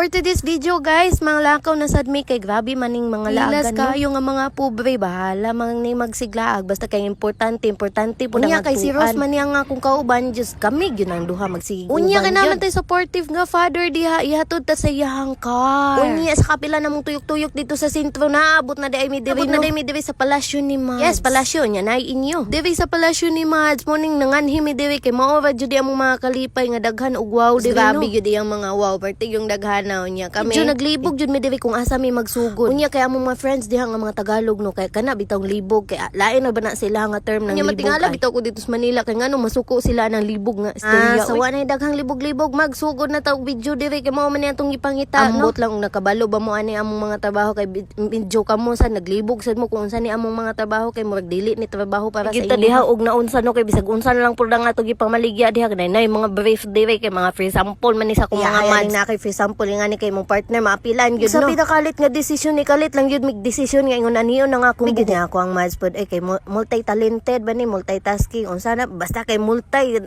For today's video guys, mga lakaw na sad mi kay grabe maning mga laagan no. Kayo nga mga pobre bahala mang ni magsiglaag basta kay importante po na kay si Rose man yang akong kauban just kami gyud ang duha magsiguban. Unya ka naman tay supportive nga father diha ihatod ta sa iyang car. Unya sa kapila namong tuyok-tuyok dito sa sentro naabot na day mi diri sa palasyo ni Mads. Yes, palasyo nya nay inyo. Diri sa palasyo ni Mads morning nanganhi mi diri kay mao ra jud among mga kalipay nga daghan og wow diri no. Grabe gyud ang mga wow parte yung daghanaw niya kami. Medyo naglibog jud mi diri kung asa mi magsugod. Unya kay among mga friends diha nga mga Tagalog no kay kana bitong libog kay lain na ba na sila nga term ng libog. Matingala bitaw ko dito sa Manila kay ngano masuko sila ng libog nga istorya. Sawa na daghang libog-libog magsugod na tawag video diri kay mao man atong gipangita no. Ambot lang nakabalo ba mo ani among mga trabaho kay video kamo sa naglibog sad mo kung unsa ni among mga trabaho kay murag dili ni trabaho para sa inyo. Kita diha og naunsa no kay bisag unsa na lang pud nga ato gipamaligya diha kay nay mga brief diri kay mga free sample man ni sa kung mga Mads na kay free sample nga ni kay mong partner maapilan gyud no. Sa pinakalit nga desisyon ni kalit lang gyud mig desisyon nga ingon aniyo na nga akong bigid ako ang Mads pod ay kay multi-talented ba ni multitasking unsa na basta kay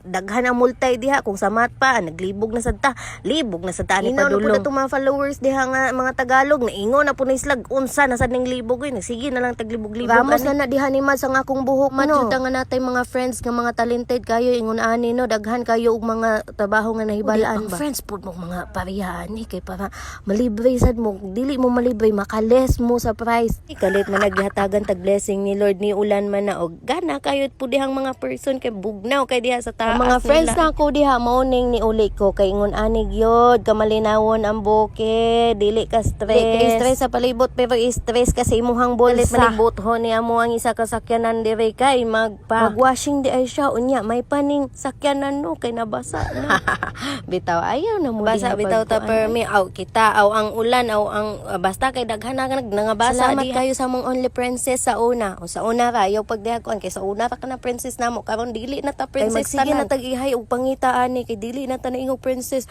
daghan ang multi diha kung sa mat pa naglibog na sad ta libog na sad ta ni padulong. Ino na pud mga followers diha nga mga Tagalog na ingon na pud ni slag unsa na sad ning libog oy sige na lang taglibog-libog. Ramos na diha ni Mads ang akong buhok man jud nga natay mga friends nga mga talented kayo ingon ani no daghan kayo og mga trabaho nga nahibalaan ba. Friends pud mo mga parehan kay para malibre sad mo dili mo malibre makales mo sa price. Kalit man naghatagan tag blessing ni Lord ni ulan man na og gana kayot pud dihang mga person kay bugnaw kay diha sa taas. Mga friends na ko diha mao ning ni uli ko kay ingon ani gyud kamalinawon ang buke dili ka stress sa palibot pero stress kasi imuhang bolet malibot ho ni amo ang isa ka sakyanan diri kay magwashing di ay siya unya may paning sakyanan no kay nabasa na. Bitaw ayaw na mo basa bitaw ta permi aw kita aw ang ulan aw ang basta kay daghan na nangabasa. Salamat kayo sa mong only princess sa una o sa una ra ayaw pagdihagon kay sa una ra ka na princess namo karon dili na ta princess tanan. Sige na tag-ihay og pangita ani kay dili na ta naingog princess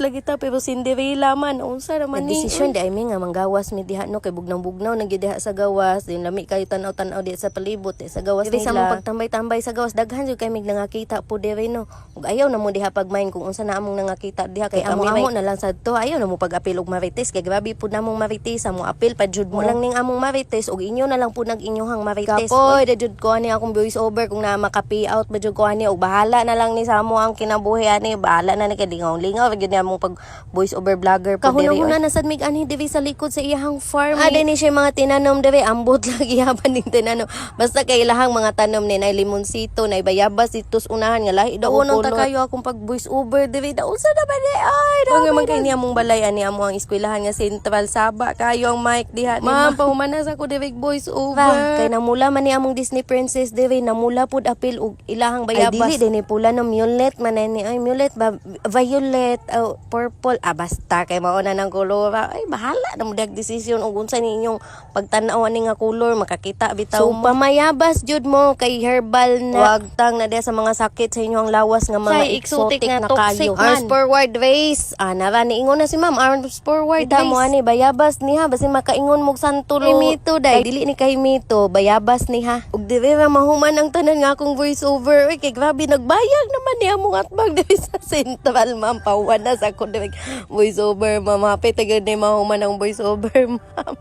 lagi ta pero Cinderella man unsa ra man ni decision di ay mi nga manggawas mi diha no kay bugnang-bugnaw na gyud diha sa gawas din lami kayo tan-aw di sa palibot sa gawas nila. Sa mong pagtambay-tambay sa gawas daghan jud kay mig nangakita po diri no ug ayaw na mo diha pagmain kung unsa na among nangakita diha kay amo na lang sadto ayaw na mo pag-apil og marites kay grabe pud namong marites mo apil pa jud mo lang ning among marites ug inyo na lang pud nag-inyohang marites. Kapoy da jud ko ani akong voice over kung na maka-pay out ba jud ko ani ug bahala na lang ni sa amo ang kinabuhi ani bahala na ni kay lingaw gyud ni among pag voice over vlogger pud diri. Kahuna na sad mig ani diri sa likod sa iyang farm. Ade ni siya mga tinanom diri ambot lagi haban ning tinanom basta kay ilahang mga tanom ni nay limonsito nay bayabas ditos unahan nga lahi daw uno ta kayo akong pag voice over diri daw unsa na ba di ay daw man kay ni among balay ani amo ang eskwelahan nga Central Saba kayo ang mic diha ni ma'am pahumanas ako diri voice over kay namula man ni among Disney princess diri namula pud apil og ilahang bayabas. Ay dili dinhi pula no violet man ni ay violet ba violet purple basta kay mao na nang kolor ay bahala na mo dag desisyon og unsa ni inyong pagtan-aw ani nga color makakita bitaw so, mo. Pamayabas jud mo kay herbal na wag tang na sa mga sakit sa inyong lawas nga mga exotic na kayo. Arms forward race nara ni ingon na si ma'am arms forward race mo ani bayabas niha basin makaingon mo santulo mito day dili ni kay mito bayabas niha ug diri ra mahuman ang tanan nga akong voice over oy kay grabe nagbayag naman ni among atbag diri sa Central ma'am pawan na sa ko diri voice over ma'am hapit agad ni mahuman ang voice over ma'am.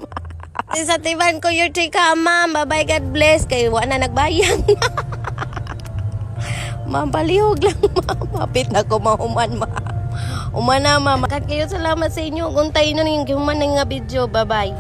Sa tiban ko your chika ma'am bye God bless kay wa na nagbayang. Ma'am palihog lang ma'am hapit na ko mahuman ma'am umana ma'am kat kayo salamat sa inyo untay no ning human nga video bye bye.